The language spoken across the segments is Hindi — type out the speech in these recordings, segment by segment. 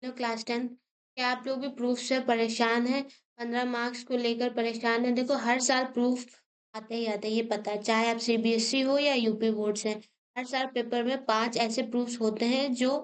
Hello class 10। क्या आप लोग भी प्रूफ से परेशान हैं? 15 मार्क्स को लेकर परेशान हैं? देखो, हर साल प्रूफ आते ही आते हैं, ये पता है, चाहे आप सीबीएसई हो या यूपी बोर्ड से। हर साल पेपर में 5 ऐसे प्रूफ्स होते हैं जो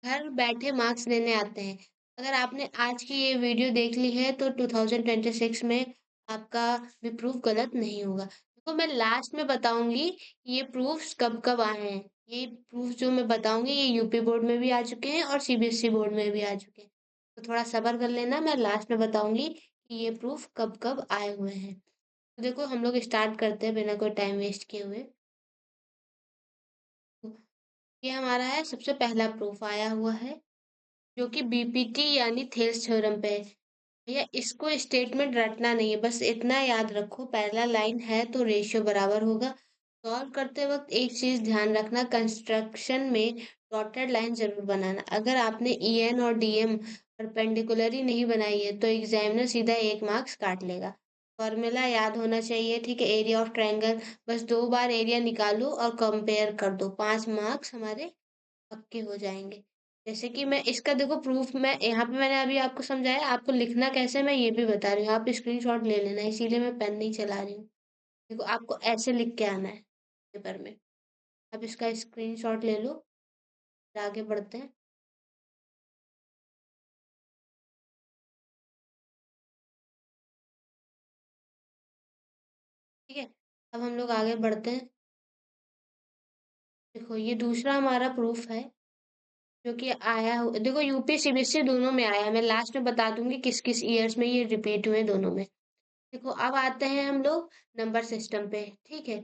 घर बैठे मार्क्स लेने आते हैं। अगर आपने आज की ये वीडियो देख ली है तो 2026 में आपका भी प्रूफ गलत नहीं होगा। देखो, मैं लास्ट में बताऊंगी कि ये प्रूफ्स कब कब आए हैं। ये प्रूफ जो मैं बताऊंगी ये यूपी बोर्ड में भी आ चुके हैं और सीबीएसई बोर्ड में भी आ चुके हैं। तो थोड़ा सब्र कर लेना, मैं लास्ट में बताऊंगी कि ये प्रूफ कब कब आए हुए हैं। तो देखो, हम लोग स्टार्ट करते हैं बिना कोई टाइम वेस्ट किए हुए। ये हमारा है, सबसे पहला प्रूफ आया हुआ है जो कि बीपीटी यानी थेल्स थ्योरम पे है। भैया, इसको स्टेटमेंट रटना नहीं है, बस इतना याद रखो, पहला लाइन है तो रेशियो बराबर होगा। सॉल्व करते वक्त एक चीज ध्यान रखना, कंस्ट्रक्शन में डॉटेड लाइन जरूर बनाना। अगर आपने ईएन और डीएम परपेंडिकुलर ही नहीं बनाई है तो एग्जामिनर सीधा 1 मार्क्स काट लेगा। फॉर्मूला याद होना चाहिए, ठीक है? एरिया ऑफ ट्रायंगल, बस 2 बार एरिया निकालो और कंपेयर कर दो, 5 मार्क्स हमारे पक्के हो जाएंगे। जैसे कि मैं इसका देखो प्रूफ, मैं यहाँ पे मैंने अभी आपको समझाया, आपको लिखना कैसे मैं ये भी बता रही हूँ, आप स्क्रीनशॉट ले लेना, इसीलिए मैं पेन नहीं चला रही हूँ। देखो, आपको ऐसे लिख के आना है पेपर में। आप इसका स्क्रीनशॉट ले लो, फिर आगे बढ़ते हैं। ठीक है, अब हम लोग आगे बढ़ते हैं। देखो, ये दूसरा हमारा प्रूफ है जो कि देखो, यूपी सीबीएसई दोनों में आया है, मैं लास्ट में बता दूंगी किस किस ईयर्स में ये रिपीट हुए दोनों में। देखो, अब आते हैं हम लोग नंबर सिस्टम पे, ठीक है?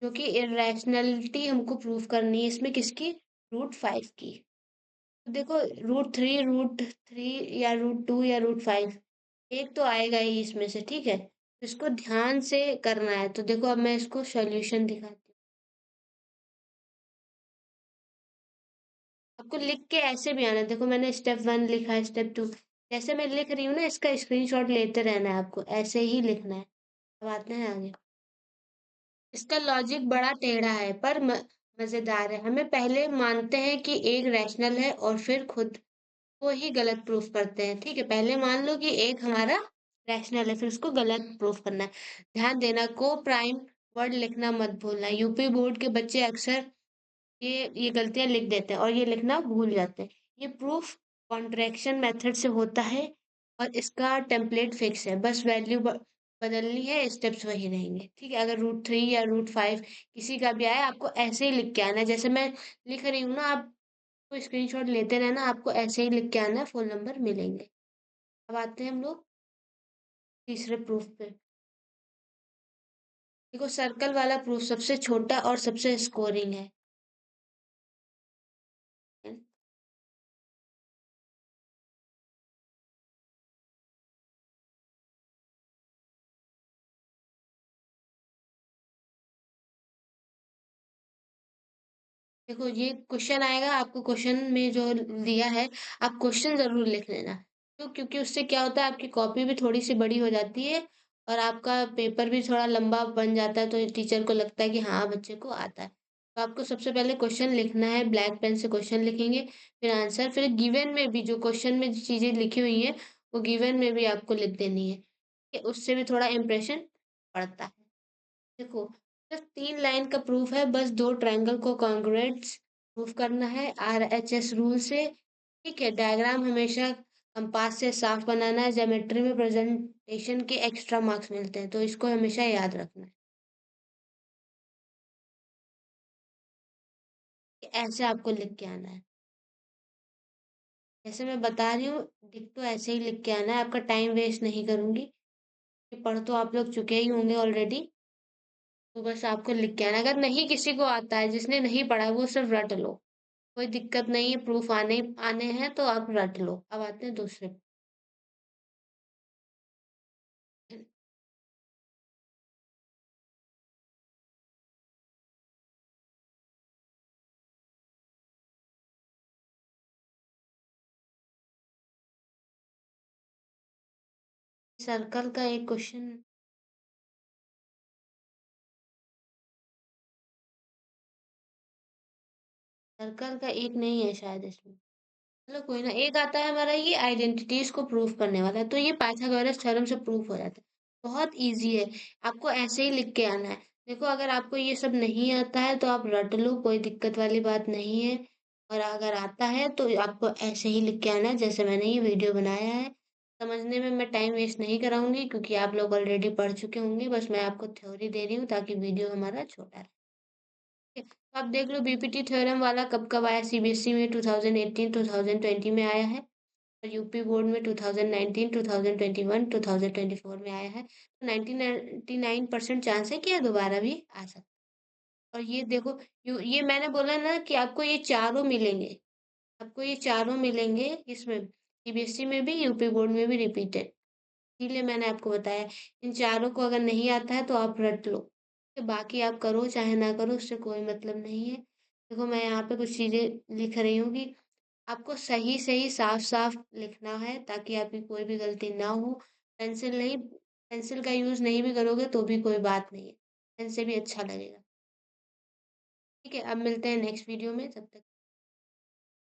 क्योंकि इरेशनैलिटी हमको प्रूव करनी है इसमें, किसकी? √5 की। तो देखो, √3 या √2 या √5, एक तो आएगा ही इसमें से, ठीक है? तो इसको ध्यान से करना है। तो देखो, अब मैं इसको सॉल्यूशन दिखाती हूँ। आपको लिख के ऐसे भी आना है। देखो, मैंने स्टेप 1 लिखा है, स्टेप 2, जैसे मैं लिख रही हूँ ना, इसका स्क्रीनशॉट लेते रहना है आपको, ऐसे ही लिखना है। अब आते हैं आगे। इसका लॉजिक बड़ा टेढ़ा है पर मजेदार है। हमें पहले मानते हैं कि एक रैशनल है और फिर खुद को ही गलत प्रूफ करते हैं, ठीक है? पहले मान लो कि एक हमारा रैशनल है, फिर उसको गलत प्रूफ करना है। ध्यान देना, को प्राइम वर्ड लिखना मत भूलना। यूपी बोर्ड के बच्चे अक्सर ये गलतियां लिख देते हैं और ये लिखना भूल जाते हैं। ये प्रूफ कॉन्ट्रैक्शन मेथड से होता है और इसका टेम्पलेट फिक्स है, बस वैल्यू बदलनी है, स्टेप्स वही रहेंगे, ठीक है? अगर √3 या √5 किसी का भी आए, आपको ऐसे ही लिख के आना है, जैसे मैं लिख रही हूँ ना, आप तो स्क्रीनशॉट लेते रहना, आपको ऐसे ही लिख के आना है, फुल नंबर मिलेंगे। अब आते हैं हम लोग तीसरे प्रूफ पे। देखो, सर्कल वाला प्रूफ सबसे छोटा और सबसे स्कोरिंग है। देखो, ये क्वेश्चन आएगा आपको, क्वेश्चन में जो दिया है, आप क्वेश्चन जरूर लिख लेना। क्यों? क्योंकि उससे क्या होता है, आपकी कॉपी भी थोड़ी सी बड़ी हो जाती है और आपका पेपर भी थोड़ा लंबा बन जाता है, तो टीचर को लगता है कि हाँ, बच्चे को आता है। तो आपको सबसे पहले क्वेश्चन लिखना है, ब्लैक पेन से क्वेश्चन लिखेंगे, फिर आंसर, फिर गिवन में भी जो क्वेश्चन में जो चीजें लिखी हुई है वो गिवन में भी आपको लिख देनी है, कि उससे भी थोड़ा इम्प्रेशन पड़ता है। देखो, सिर्फ 3 लाइन का प्रूफ है, बस 2 ट्रायंगल को कॉन्ग्रुएंट्स प्रूफ करना है RHS रूल से, ठीक है? डायग्राम हमेशा कंपास से साफ बनाना है, ज्योमेट्री में प्रेजेंटेशन के एक्स्ट्रा मार्क्स मिलते हैं, तो इसको हमेशा याद रखना है कि ऐसे आपको लिख के आना है। जैसे मैं बता रही हूँ, डिट्टो ऐसे ही लिख के आना है, आपका टाइम वेस्ट नहीं करूंगी, कि पढ़ तो आप लोग चुके ही होंगे ऑलरेडी। तो बस आपको लिख के आना, अगर नहीं किसी को आता है, जिसने नहीं पढ़ा है, वो सिर्फ रट लो, कोई दिक्कत नहीं है, प्रूफ आने आने हैं तो आप रट लो। अब आते हैं दूसरे। सर्कल का एक क्वेश्चन। सर्कल का एक नहीं है शायद इसमें। चलो कोई ना, एक आता है हमारा ये आइडेंटिटीज़ को प्रूव करने वाला, तो ये पाइथागोरस थ्योरम से प्रूव हो जाता है। बहुत ईज़ी है, आपको ऐसे ही लिख के आना है। देखो अगर आपको ये सब नहीं आता है तो आप रट लो, कोई दिक्कत वाली बात नहीं है। और अगर आता है तो आपको ऐसे ही लिख के आना है जैसे मैंने ये वीडियो बनाया है। समझने में मैं टाइम वेस्ट नहीं कराऊँगी क्योंकि आप लोग ऑलरेडी पढ़ चुके होंगे, बस मैं आपको थ्योरी दे रही हूँ ताकि वीडियो हमारा छोटा रहे। ठीक है, तो आप देख लो बीपीटी थ्योरम वाला कब-कब आया, सीबीएसई में 2018, 2020 में आया है। और यूपी बोर्ड में 2019, 2021, 2024 में आया है। तो 99% चांस है कि ये दोबारा भी आ सकता है। और ये देखो, ये मैंने बोला ना कि आपको ये चारों मिलेंगे, आपको ये चारों मिलेंगे इसमें, सीबीएसई में भी, यूपी बोर्ड में भी रिपीटेड। इसीलिए मैंने आपको बताया, इन चारों को अगर नहीं आता है तो आप रट लो। बाकी आप करो चाहे ना करो, उससे कोई मतलब नहीं है। देखो मैं यहाँ पे कुछ चीज़ें लिख रही हूँ कि आपको सही-सही, साफ-साफ लिखना है ताकि आपकी कोई भी गलती ना हो। पेंसिल का यूज़ नहीं भी करोगे तो भी कोई बात नहीं है। पेन से भी अच्छा लगेगा। ठीक है, अब मिलते हैं नेक्स्ट वीडियो में, तब तक